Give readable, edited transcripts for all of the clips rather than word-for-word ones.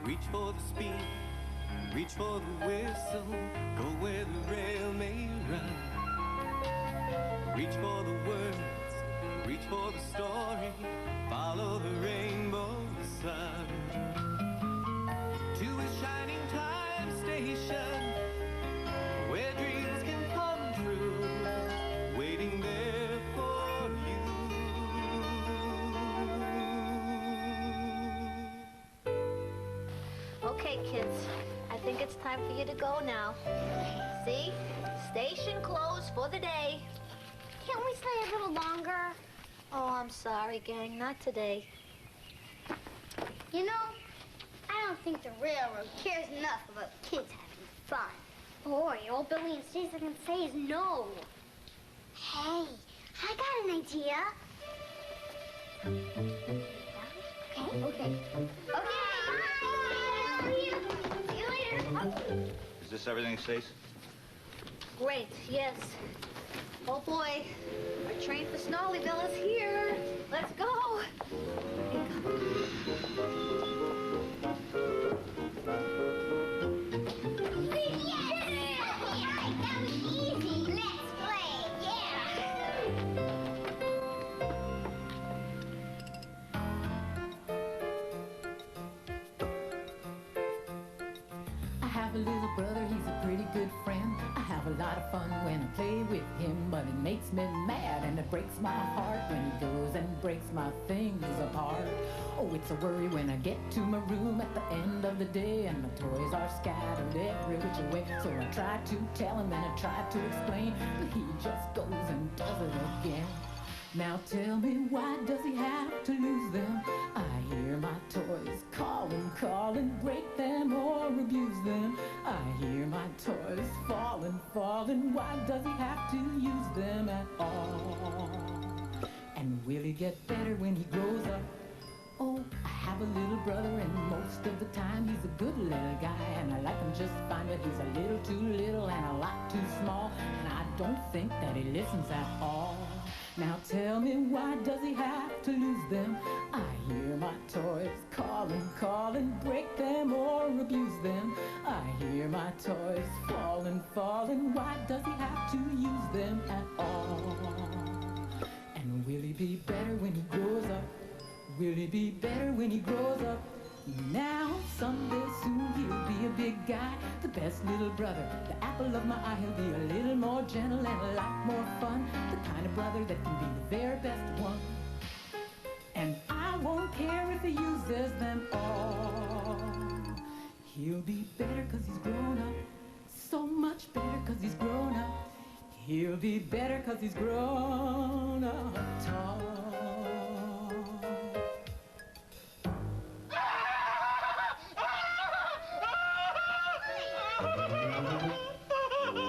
Reach for the speed, reach for the whistle, go where the rail may run. Reach for the words, reach for the story, follow the rainbow sun. To a shining time station, where dreams can come true, waiting there for you. Okay, kids, I think it's time for you to go now. See? Station closed for the day. Can't we stay a little longer? Oh, I'm sorry, gang, not today. You know, I don't think the railroad cares enough about kids having fun. Boy, all Billy and Stacy can say is no. Hey, I got an idea. Okay. Okay, bye. See you later. Is this everything, Stace? Great, yes. Oh boy, our train for Snarlyville is here. Let's go. That was easy. Let's play, yeah. I have a little brother, he's a pretty good friend. I have a lot of fun when I play with him, but it makes me mad and it breaks my heart when he goes and breaks my things apart. Oh, it's a worry when I get to my room at the end of the day and my toys are scattered every which way. So I try to tell him and I try to explain, but he just goes and does it again. Now tell me, why does he have to lose them? I hear my toys calling, calling, break them or abuse them. I hear my toys falling, falling. Why does he have to use them at all? And will he get better when he grows up? Oh, I have a little brother and most of the time he's a good little guy, and I like him just fine, but he's a little too little and a lot too small, and I don't think that he listens at all. Now tell me, why does he have to lose them? I hear my toys calling, calling, break them or abuse them. I hear my toys falling, falling. Why does he have to use them at all? And will he be better when he grows up? Will he be better when he grows up? Now, someday soon he'll be a big guy, the best little brother, the apple of my eye. He'll be a little more gentle and a lot more fun, the kind of brother that can be the very best one. And I won't care if he uses them all. He'll be better 'cause he's grown up, so much better 'cause he's grown up. He'll be better 'cause he's grown up tall.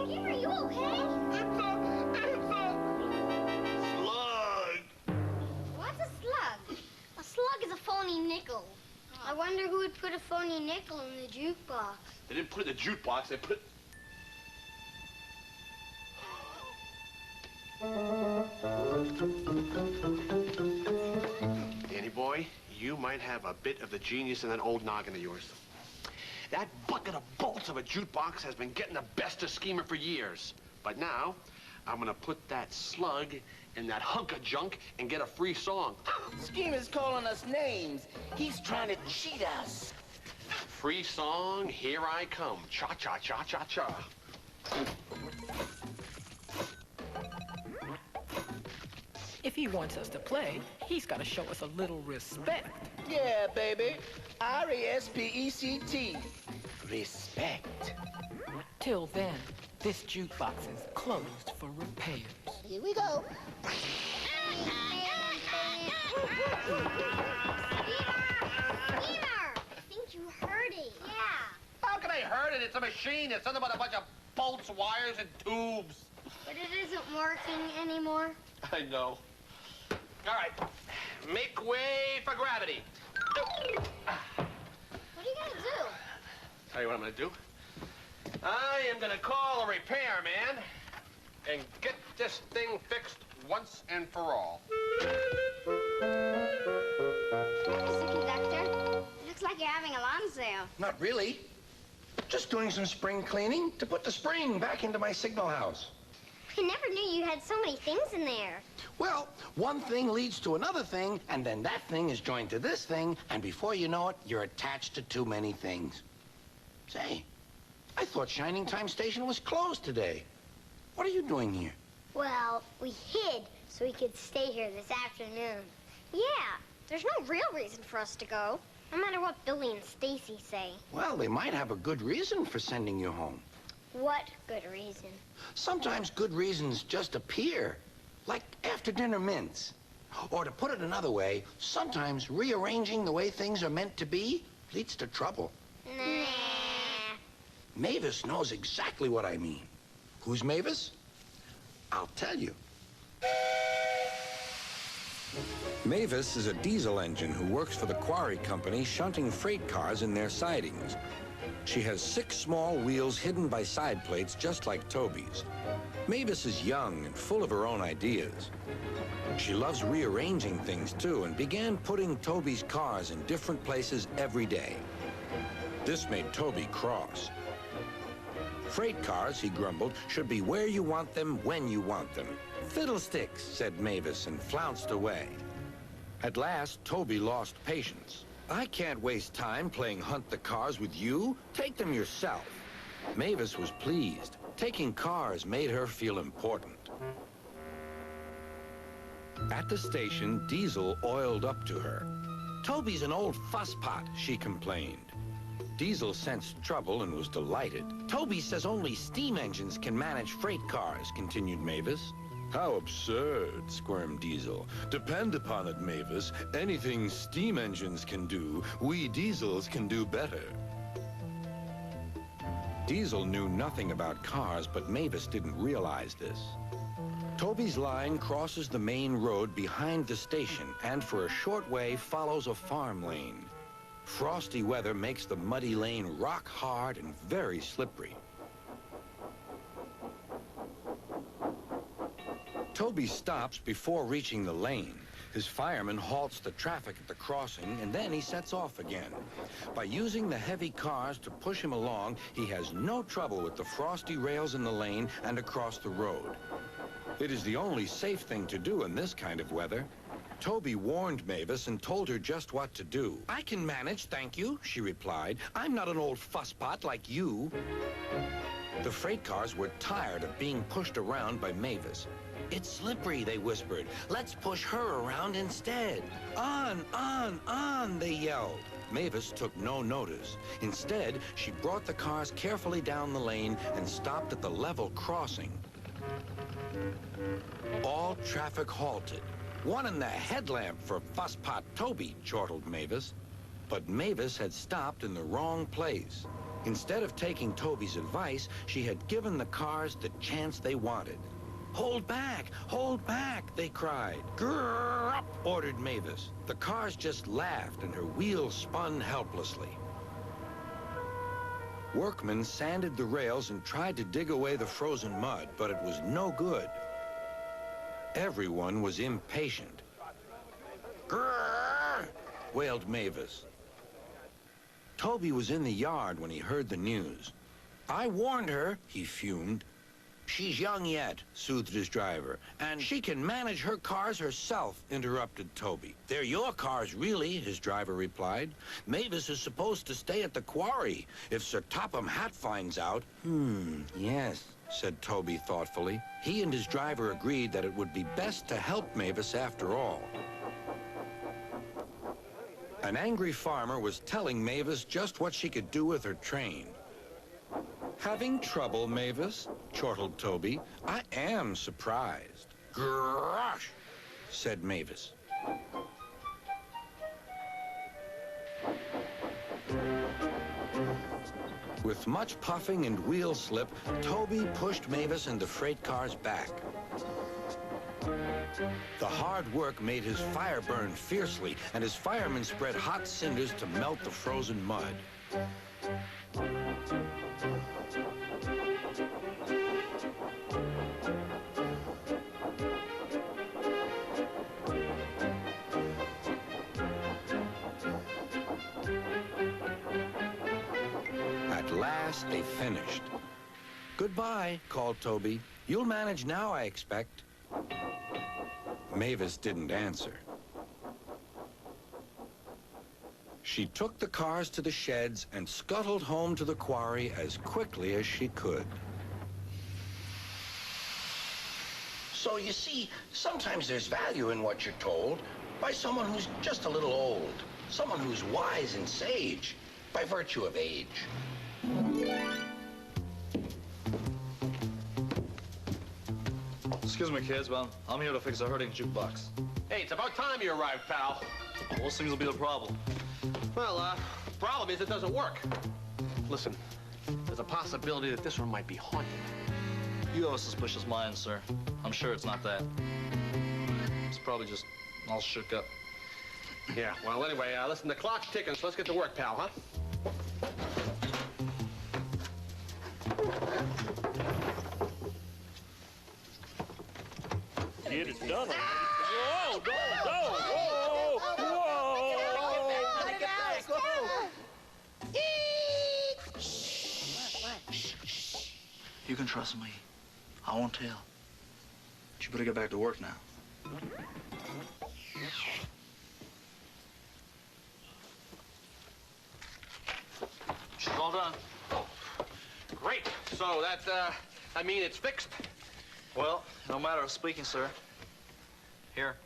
Kim, are you okay? It's a slug. What's a slug? A slug is a phony nickel. I wonder who would put a phony nickel in the jukebox. They didn't put it in the jukebox, they put it... Danny boy, you might have a bit of the genius in that old noggin of yours. That bucket of bolts of a jukebox has been getting the best of Schemer for years. But now, I'm gonna put that slug in that hunk of junk and get a free song. Schemer's calling us names. He's trying to cheat us. Free song, here I come. Cha-cha-cha-cha-cha. If he wants us to play, he's got to show us a little respect. Yeah, baby. R-E-S-P-E-C-T. Respect. Till then, this jukebox is closed for repairs. Here we go. Schemer! I think you heard it. Yeah. How can I hurt it? It's a machine. It's nothing but a bunch of bolts, wires, and tubes. But it isn't working anymore. I know. All right. Make way for gravity. What are you gonna do? Tell you what I'm gonna do. I am gonna call a repairman and get this thing fixed once and for all. Mr. Conductor, looks like you're having a lawn sale. Not really. Just doing some spring cleaning to put the spring back into my signal house. I never knew you had so many things in there. Well, one thing leads to another thing, and then that thing is joined to this thing, and before you know it, you're attached to too many things. Say, I thought Shining Time Station was closed today. What are you doing here? Well, we hid so we could stay here this afternoon. Yeah, there's no real reason for us to go, no matter what Billy and Stacy say. Well, they might have a good reason for sending you home. What good reason? Sometimes good reasons just appear, like after-dinner mints. Or to put it another way, sometimes rearranging the way things are meant to be leads to trouble. Nah. Mavis knows exactly what I mean. Who's Mavis? I'll tell you. Mavis is a diesel engine who works for the quarry company shunting freight cars in their sidings. She has 6 small wheels hidden by side plates just like Toby's. Mavis is young and full of her own ideas. She loves rearranging things too and began putting Toby's cars in different places every day. This made Toby cross. Freight cars, he grumbled, should be where you want them, when you want them. Fiddlesticks, said Mavis and flounced away. At last, Toby lost patience. I can't waste time playing hunt the cars with you. Take them yourself. Mavis was pleased. Taking cars made her feel important. At the station, Diesel oiled up to her. Toby's an old fusspot, she complained. Diesel sensed trouble and was delighted. Toby says only steam engines can manage freight cars, continued Mavis. How absurd, squirmed Diesel. Depend upon it, Mavis. Anything steam engines can do, we diesels can do better. Diesel knew nothing about cars, but Mavis didn't realize this. Toby's line crosses the main road behind the station and for a short way follows a farm lane. Frosty weather makes the muddy lane rock hard and very slippery. Toby stops before reaching the lane. His fireman halts the traffic at the crossing, and then he sets off again. By using the heavy cars to push him along, he has no trouble with the frosty rails in the lane and across the road. It is the only safe thing to do in this kind of weather. Toby warned Mavis and told her just what to do. I can manage, thank you, she replied. I'm not an old fusspot like you. The freight cars were tired of being pushed around by Mavis. It's slippery, they whispered. Let's push her around instead. On, they yelled. Mavis took no notice. Instead, she brought the cars carefully down the lane and stopped at the level crossing. All traffic halted. One in the headlamp for fusspot Toby, chortled Mavis. But Mavis had stopped in the wrong place. Instead of taking Toby's advice, she had given the cars the chance they wanted. Hold back, they cried. Grrr up, ordered Mavis. The cars just laughed and her wheels spun helplessly. Workmen sanded the rails and tried to dig away the frozen mud, but it was no good. Everyone was impatient. Grrr, wailed Mavis. Toby was in the yard when he heard the news. I warned her, he fumed. She's young yet, soothed his driver, and she can manage her cars herself, interrupted Toby. They're your cars, really, his driver replied. Mavis is supposed to stay at the quarry. If Sir Topham Hatt finds out... yes, said Toby thoughtfully. He and his driver agreed that it would be best to help Mavis after all. An angry farmer was telling Mavis just what she could do with her train. Having trouble, Mavis? Chortled Toby. I am surprised. Gosh, said Mavis. With much puffing and wheel slip, Toby pushed Mavis and the freight cars back. The hard work made his fire burn fiercely, and his firemen spread hot cinders to melt the frozen mud. last, they finished. Goodbye, called Toby. You'll manage now, I expect. Mavis didn't answer. She took the cars to the sheds and scuttled home to the quarry as quickly as she could. So you see, sometimes there's value in what you're told by someone who's just a little old, someone who's wise and sage by virtue of age. Excuse me, kids, but I'm here to fix a hurting jukebox. Hey, it's about time you arrived, pal. Those things will be the problem. Well, problem is it doesn't work. Listen, there's a possibility that this one might be haunted. You have a suspicious mind, sir. I'm sure it's not that. It's probably just all shook up. Yeah, well, anyway, listen, the clock's ticking, so let's get to work, pal, huh? Get it done. Whoa, go, whoa, You can trust me. I won't tell. But you better get back to work now. She's all done. Great. So I mean it's fixed? Well, no matter of speaking, sir. Here.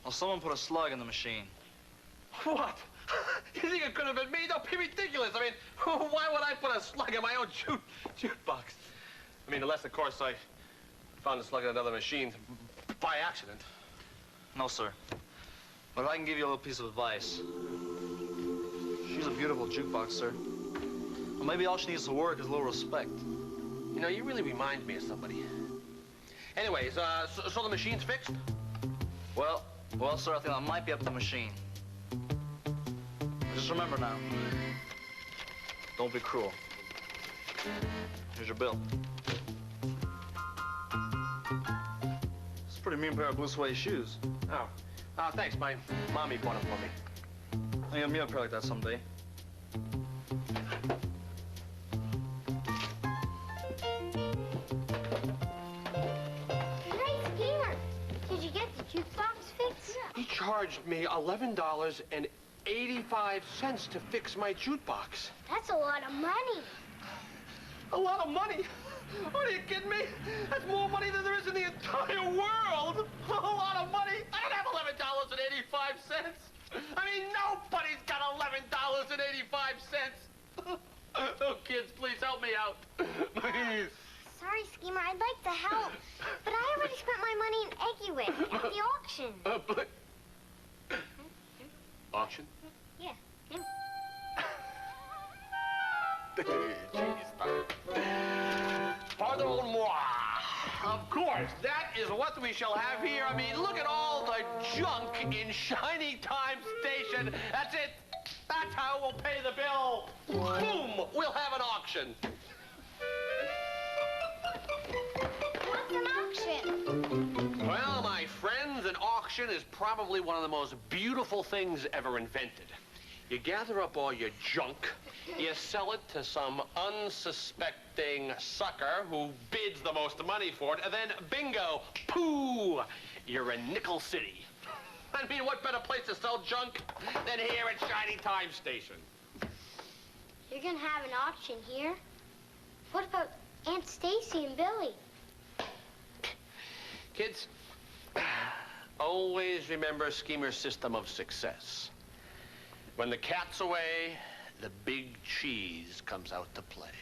Well, someone put a slug in the machine. What? You think it could have been me? Don't be ridiculous. I mean, why would I put a slug in my own jukebox? I mean, unless, of course, I found the slug in another machine by accident. No, sir. But I can give you a little piece of advice. She's a beautiful jukebox, sir. Well, maybe all she needs to work is a little respect. You know, you really remind me of somebody. Anyways, so the machine's fixed? Well, sir, I think that might be up to the machine. Just remember now, don't be cruel. Here's your bill. It's a pretty mean pair of blue suede shoes. Oh, thanks. My mommy bought them for me. I'll get me a pair like that someday. Hey, Skeeter, did you get the jukebox fixed? He charged me $11.85 to fix my jukebox. That's a lot of money. A lot of money? Are you kidding me? That's more money than there is in the entire world. A lot of money. I don't have $11.85. I mean, nobody's got $11.85. Oh, kids, please help me out. Please. Sorry, Schemer, I'd like to help. But I already spent my money in Eggy Wick at the auction. Auction? Yeah. Pardon-moi. Of course, that is what we shall have here. I mean, look at all the junk in Shining Time Station. That's it. That's how we'll pay the bill. Boom! We'll have an auction. What's an auction? Well, my friends, an auction is probably one of the most beautiful things ever invented. You gather up all your junk, you sell it to some unsuspecting sucker who bids the most money for it, and then bingo, pooh, you're in Nickel City. I mean, what better place to sell junk than here at Shining Time Station? You're gonna have an auction here? What about Aunt Stacy and Billy? Kids, always remember Schemer's system of success. When the cat's away, the big cheese comes out to play.